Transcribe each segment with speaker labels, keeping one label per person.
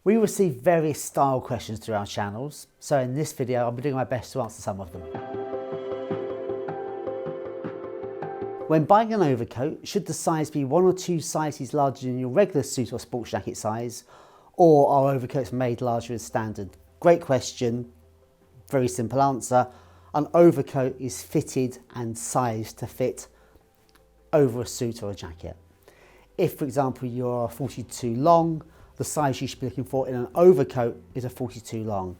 Speaker 1: We receive various style questions through our channels, so in this video I'll be doing my best to answer some of them. When buying an overcoat, should the size be 1 or 2 sizes larger than your regular suit or sports jacket size, or are overcoats made larger as standard? Great question, very simple answer. An overcoat is fitted and sized to fit over a suit or a jacket. If, for example, you're 42 long, the size you should be looking for in an overcoat is a 42 long.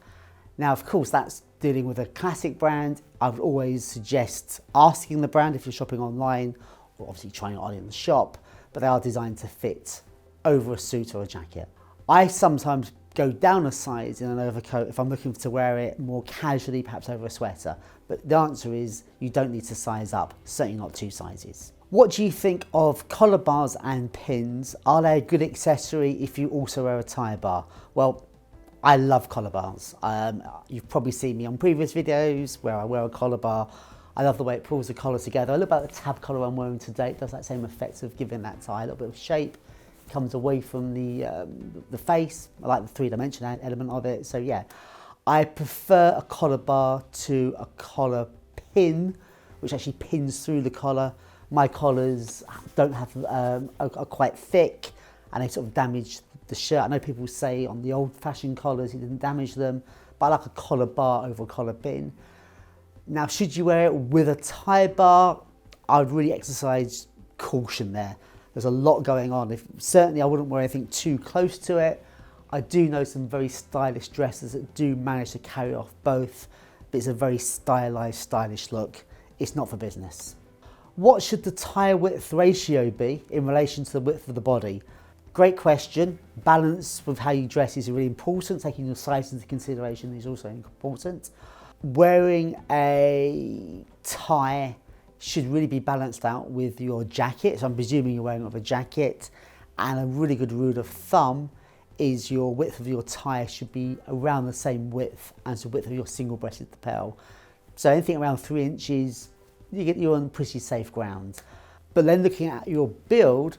Speaker 1: Now, of course, that's dealing with a classic brand. I would always suggest asking the brand if you're shopping online, or obviously trying it on in the shop, but they are designed to fit over a suit or a jacket. I sometimes go down a size in an overcoat if I'm looking to wear it more casually, perhaps over a sweater. But the answer is you don't need to size up, certainly not 2 sizes. What do you think of collar bars and pins? Are they a good accessory if you also wear a tie bar? Well, I love collar bars. You've probably seen me on previous videos where I wear a collar bar. I love the way it pulls the collar together. I look at the tab collar I'm wearing today. It does that same effect of giving that tie a little bit of shape. It comes away from the face. I like the 3-dimensional element of it. So yeah, I prefer a collar bar to a collar pin, which actually pins through the collar. My collars don't have are quite thick and they sort of damage the shirt. I know people say on the old-fashioned collars it didn't damage them, but I like a collar bar over a collar pin. Now, should you wear it with a tie bar? I would really exercise caution there. There's a lot going on. Certainly I wouldn't wear anything too close to it. I do know some very stylish dresses that do manage to carry off both, but it's a very stylized, stylish look. It's not for business. What should the tie width ratio be in relation to the width of the body? Great question. Balance with how you dress is really important. Taking your size into consideration is also important. Wearing a tie should really be balanced out with your jacket. So I'm presuming you're wearing it with a jacket. And a really good rule of thumb is your width of your tie should be around the same width as the width of your single-breasted lapel. So anything around 3 inches, you're on pretty safe ground. But then looking at your build,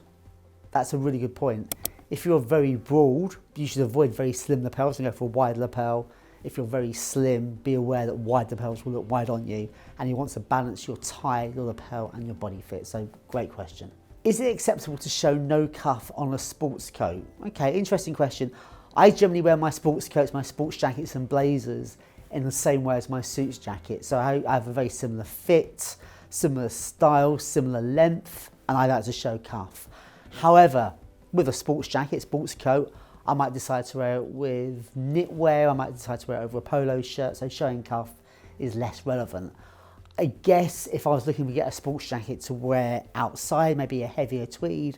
Speaker 1: that's a really good point. If you're very broad, you should avoid very slim lapels and go for a wide lapel. If you're very slim, be aware that wide lapels will look wide on you, and you want to balance your tie, your lapel and your body fit. So great question. Is it acceptable to show no cuff on a sports coat? Okay, interesting question. I generally wear my sports coats, my sports jackets and blazers in the same way as my suits jacket. So I have a very similar fit, similar style, similar length, and I like to show cuff. However, with a sports jacket, sports coat, I might decide to wear it with knitwear, I might decide to wear it over a polo shirt, so showing cuff is less relevant. I guess if I was looking to get a sports jacket to wear outside, maybe a heavier tweed,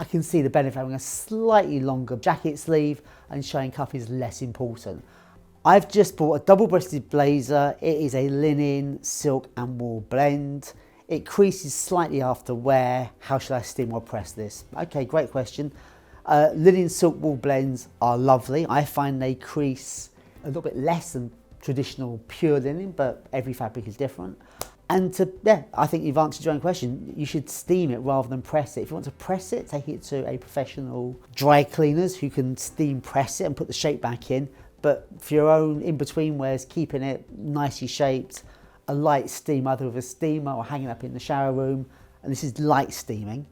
Speaker 1: I can see the benefit of having a slightly longer jacket sleeve and showing cuff is less important. I've just bought a double-breasted blazer. It is a linen, silk and wool blend. It creases slightly after wear. How should I steam or press this? Okay, great question. Linen, silk, wool blends are lovely. I find they crease a little bit less than traditional pure linen, but every fabric is different. And I think you've answered your own question. You should steam it rather than press it. If you want to press it, take it to a professional dry cleaners who can steam press it and put the shape back in. But for your own in-between wears, keeping it nicely shaped, a light steam either with a steamer or hanging up in the shower room, and this is light steaming,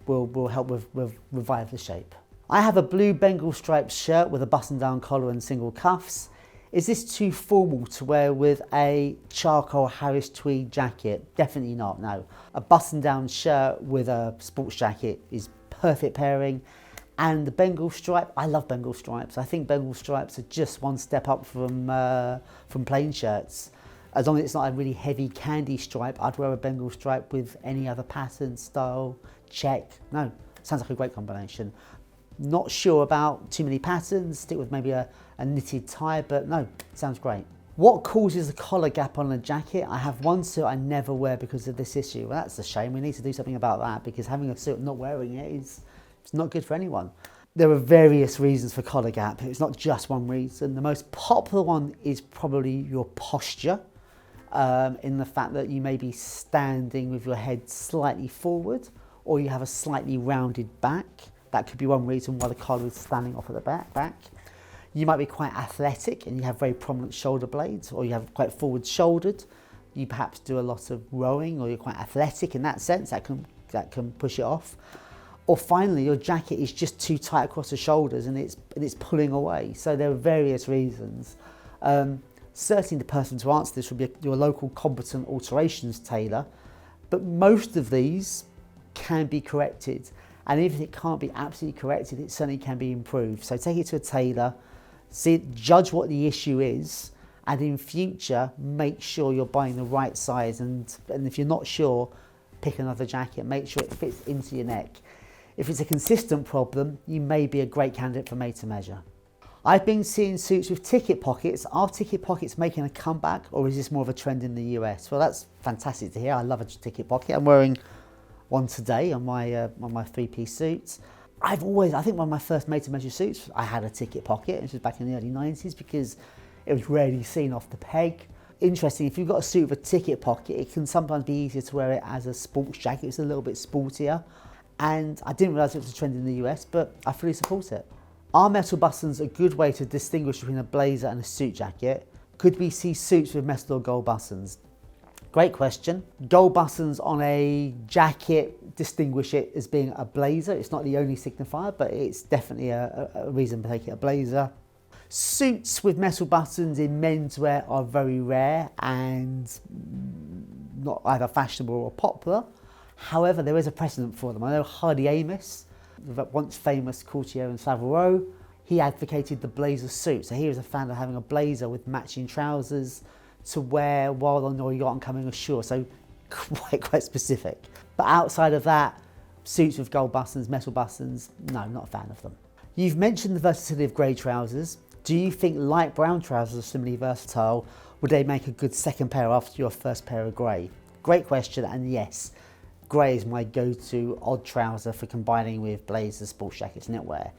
Speaker 1: will help with revive the shape. I have a blue Bengal striped shirt with a button-down collar and single cuffs. Is this too formal to wear with a charcoal Harris tweed jacket? Definitely not, no. A button-down shirt with a sports jacket is perfect pairing. And the Bengal stripe, I love Bengal stripes. I think Bengal stripes are just one step up from plain shirts. As long as it's not a really heavy candy stripe, I'd wear a Bengal stripe with any other pattern, style, check. No, sounds like a great combination. Not sure about too many patterns, stick with maybe a knitted tie, but no, sounds great. What causes a collar gap on a jacket? I have one suit I never wear because of this issue. Well, that's a shame. We need to do something about that because having a suit and not wearing it is not good for anyone. There are various reasons for collar gap. It's not just one reason. The most popular one is probably your posture, in the fact that you may be standing with your head slightly forward or you have a slightly rounded back. That could be one reason why the collar is standing off at the back. You might be quite athletic and you have very prominent shoulder blades, or you have quite forward shouldered. You perhaps do a lot of rowing, or you're quite athletic in that sense, that can push it off. Or finally, your jacket is just too tight across the shoulders and it's pulling away. So there are various reasons. Certainly the person to answer this would be your local competent alterations tailor, but most of these can be corrected. And even if it can't be absolutely corrected, it certainly can be improved. So take it to a tailor, judge what the issue is, and in future, make sure you're buying the right size. And if you're not sure, pick another jacket, make sure it fits into your neck. If it's a consistent problem, you may be a great candidate for made to measure. I've been seeing suits with ticket pockets. Are ticket pockets making a comeback, or is this more of a trend in the US? Well, that's fantastic to hear. I love a ticket pocket. I'm wearing one today on my three-piece suits. I think one of my first made to measure suits, I had a ticket pocket. This was back in the early 90s because it was rarely seen off the peg. Interesting, if you've got a suit with a ticket pocket, it can sometimes be easier to wear it as a sports jacket. It's a little bit sportier. And I didn't realise it was a trend in the US, but I fully support it. Are metal buttons a good way to distinguish between a blazer and a suit jacket? Could we see suits with metal or gold buttons? Great question. Gold buttons on a jacket distinguish it as being a blazer. It's not the only signifier, but it's definitely a reason to take it a blazer. Suits with metal buttons in menswear are very rare and not either fashionable or popular. However, there is a precedent for them. I know Hardy Amos, the once famous courtier in Savile Row, he advocated the blazer suit. So he was a fan of having a blazer with matching trousers to wear while on your yacht and coming ashore. So quite specific. But outside of that, suits with gold buttons, metal buttons, no, not a fan of them. You've mentioned the versatility of grey trousers. Do you think light brown trousers are similarly versatile? Would they make a good second pair after your first pair of grey? Great question, and yes. Grey is my go-to odd trouser for combining with blazers, sports jackets, knitwear.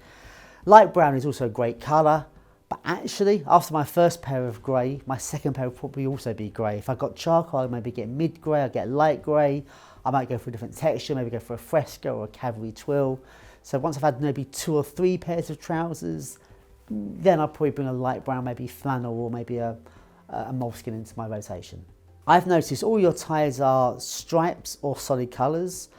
Speaker 1: Light brown is also a great colour, but actually, after my first pair of grey, my second pair would probably also be grey. If I got charcoal, I'd maybe get mid-grey, I'd get light grey. I might go for a different texture, maybe go for a fresco or a cavalry twill. So once I've had maybe 2 or 3 pairs of trousers, then I'll probably bring a light brown, maybe flannel or maybe a moleskin into my rotation. I've noticed all your ties are stripes or solid colours.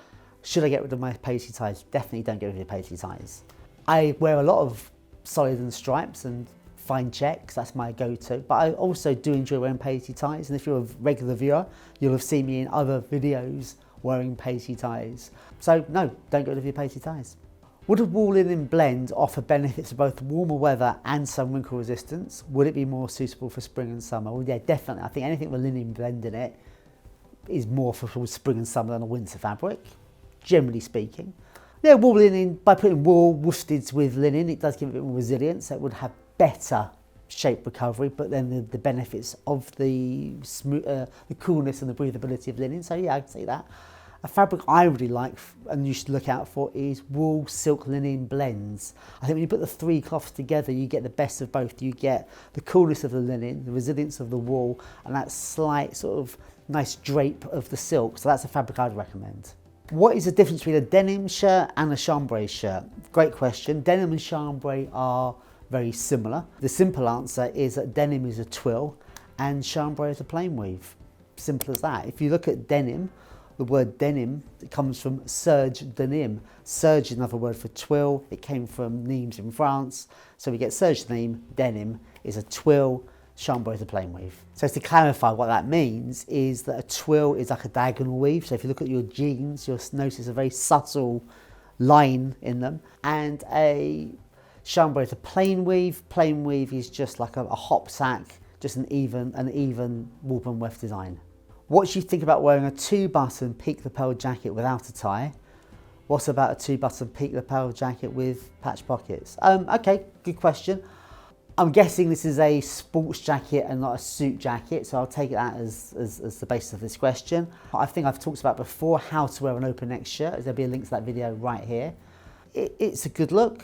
Speaker 1: Should I get rid of my paisley ties? Definitely don't get rid of your paisley ties. I wear a lot of solid and stripes and fine checks, that's my go-to, but I also do enjoy wearing paisley ties, and if you're a regular viewer, you'll have seen me in other videos wearing paisley ties. So no, don't get rid of your paisley ties. Would a wool linen blend offer benefits for both warmer weather and some wrinkle resistance? Would it be more suitable for spring and summer? Well, yeah, definitely. I think anything with linen blend in it is more for spring and summer than a winter fabric, generally speaking. Yeah, wool linen, by putting wool wosteds with linen, it does give it a bit more resilience. So it would have better shape recovery, but then the benefits of the coolness and the breathability of linen. So yeah, I'd say that. A fabric I really like and you should look out for is wool silk linen blends. I think when you put the 3 cloths together, you get the best of both. You get the coolness of the linen, the resilience of the wool, and that slight sort of nice drape of the silk. So that's a fabric I'd recommend. What is the difference between a denim shirt and a chambray shirt? Great question. Denim and chambray are very similar. The simple answer is that denim is a twill and chambray is a plain weave. Simple as that. If you look at denim, the word denim, it comes from serge denim. Serge is another word for twill. It came from Nimes in France. So we get serge denim is a twill, chambray is a plain weave. So to clarify what that means is that a twill is like a diagonal weave. So if you look at your jeans, you'll notice a very subtle line in them. And a chambray is a plain weave. Plain weave is just like a hop sack, just an even warp and weft design. What do you think about wearing a 2-button peak lapel jacket without a tie? What about a 2-button peak lapel jacket with patch pockets? Okay, good question. I'm guessing this is a sports jacket and not a suit jacket, so I'll take that as the basis of this question. I think I've talked about before how to wear an open neck shirt. There'll be a link to that video right here. It's a good look.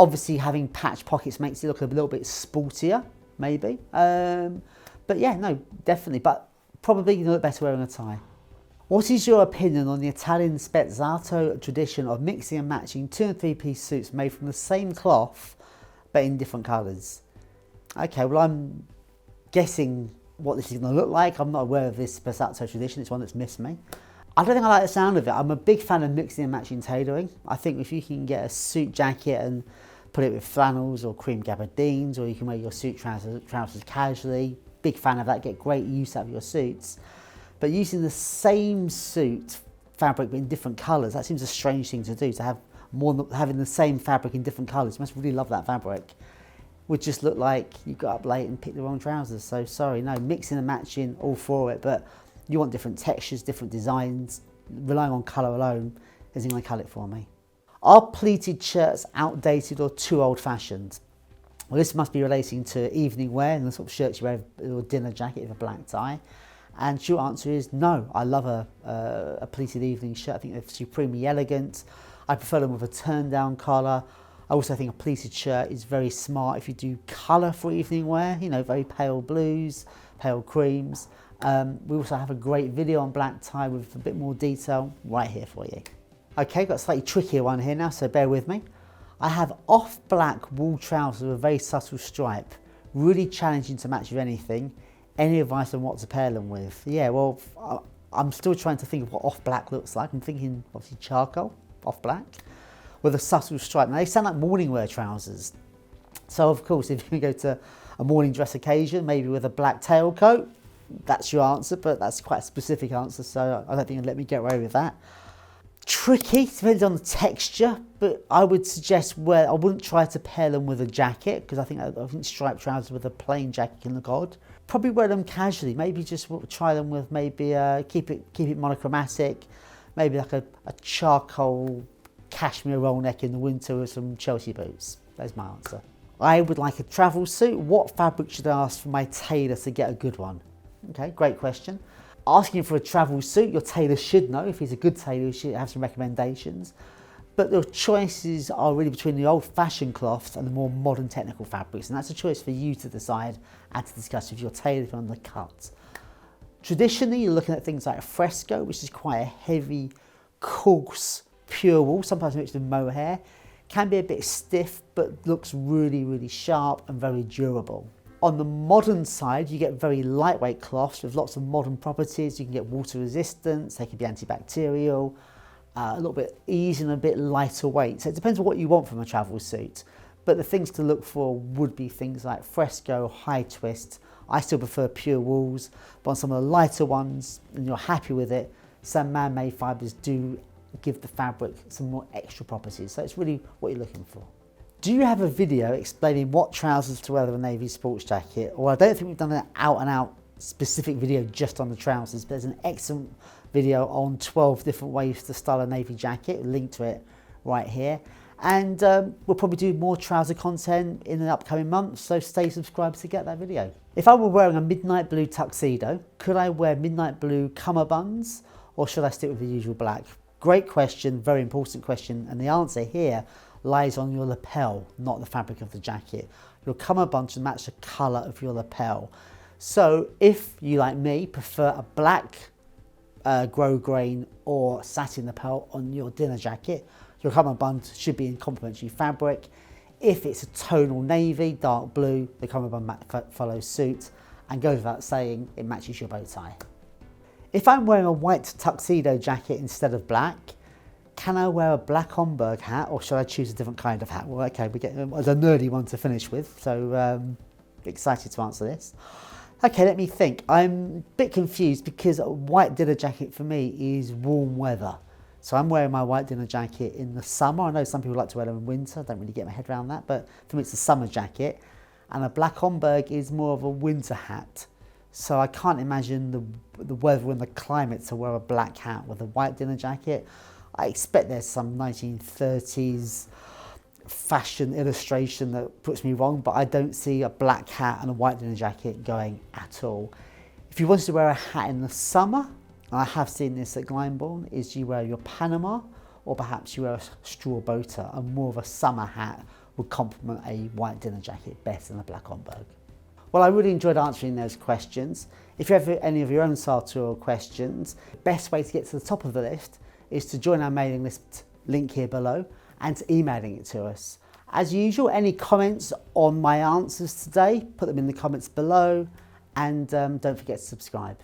Speaker 1: Obviously having patch pockets makes it look a little bit sportier, maybe. But yeah, no, definitely. But probably you look better wearing a tie. What is your opinion on the Italian spezzato tradition of mixing and matching 2- and 3-piece suits made from the same cloth, but in different colours. Okay, well, I'm guessing what this is going to look like. I'm not aware of this Passatto tradition. It's one that's missed me. I don't think I like the sound of it. I'm a big fan of mixing and matching tailoring. I think if you can get a suit jacket and put it with flannels or cream gabardines, or you can wear your suit trousers casually, big fan of that, get great use out of your suits. But using the same suit fabric but in different colours, that seems a strange thing to do, to have having the same fabric in different colours. You must really love that fabric. Would just look like you got up late and picked the wrong trousers. So sorry, no, mixing and matching, all for it, but you want different textures, different designs. Relying on colour alone isn't going to cut it for me. Are pleated shirts outdated or too old-fashioned? Well, this must be relating to evening wear and the sort of shirts you wear with a dinner jacket with a black tie. And short answer is no. I love a pleated evening shirt. I think they're supremely elegant. I prefer them with a turn-down collar. I also think a pleated shirt is very smart if you do colour for evening wear, you know, very pale blues, pale creams. We also have a great video on black tie with a bit more detail right here for you. Okay, got a slightly trickier one here now, so bear with me. I have off black wool trousers with a very subtle stripe, really challenging to match with anything. Any advice on what to pair them with? Yeah, well, I'm still trying to think of what off black looks like. I'm thinking obviously charcoal, off black, with a subtle stripe. Now they sound like morning wear trousers. So of course, if you go to a morning dress occasion, maybe with a black tailcoat, that's your answer, but that's quite a specific answer, so I don't think you'll let me get away with that. Tricky, depends on the texture, but I would suggest I wouldn't try to pair them with a jacket, because I think striped trousers with a plain jacket can look odd. Probably wear them casually, maybe just try them with maybe keep it monochromatic, maybe like a charcoal cashmere roll neck in the winter with some Chelsea boots. There's my answer. I would like a travel suit. What fabric should I ask for my tailor to get a good one? Okay, great question. Asking for a travel suit, your tailor should know. If he's a good tailor, he should have some recommendations. But the choices are really between the old-fashioned cloths and the more modern technical fabrics, and that's a choice for you to decide and to discuss with your tailor on the cut. Traditionally, you're looking at things like a fresco, which is quite a heavy, coarse, pure wool, sometimes mixed with mohair. Can be a bit stiff, but looks really, really sharp and very durable. On the modern side, you get very lightweight cloths with lots of modern properties. You can get water resistance, they can be antibacterial, a little bit easy and a bit lighter weight. So it depends on what you want from a travel suit. But the things to look for would be things like fresco, high twist. I still prefer pure wools, but on some of the lighter ones, and you're happy with it, some man-made fibres do give the fabric some more extra properties. So it's really what you're looking for. Do you have a video explaining what trousers to wear with a navy sports jacket? Or I don't think we've done an out-and-out specific video just on the trousers, but there's an excellent video on 12 different ways to style a navy jacket, link to it right here. And we'll probably do more trouser content in the upcoming months, so stay subscribed to get that video. If I were wearing a midnight blue tuxedo, could I wear midnight blue cummerbunds, or should I stick with the usual black? Great question, very important question, and the answer here lies on your lapel, not the fabric of the jacket. Your cummerbund should match the colour of your lapel. So if you, like me, prefer a black grosgrain or satin lapel on your dinner jacket, your cummerbund should be in complementary fabric. If it's a tonal navy, dark blue, the cummerbund follows suit, and goes without saying, it matches your bow tie. If I'm wearing a white tuxedo jacket instead of black, can I wear a black Homburg hat, or should I choose a different kind of hat? Well, okay, we get a nerdy one to finish with, so excited to answer this. Okay, let me think. I'm a bit confused because a white dinner jacket for me is warm weather. So I'm wearing my white dinner jacket in the summer. I know some people like to wear them in winter. I don't really get my head around that, but for me it's a summer jacket. And a black Homburg is more of a winter hat. So I can't imagine the weather and the climate to wear a black hat with a white dinner jacket. I expect there's some 1930s fashion illustration that puts me wrong, but I don't see a black hat and a white dinner jacket going at all. If you wanted to wear a hat in the summer, and I have seen this at Glyndebourne, is you wear your Panama, or perhaps you wear a straw bow tie, and more of a summer hat would complement a white dinner jacket better than a black Homburg. Well, I really enjoyed answering those questions. If you have any of your own sartorial questions, the best way to get to the top of the list is to join our mailing list link here below and to emailing it to us. As usual, any comments on my answers today, put them in the comments below, and don't forget to subscribe.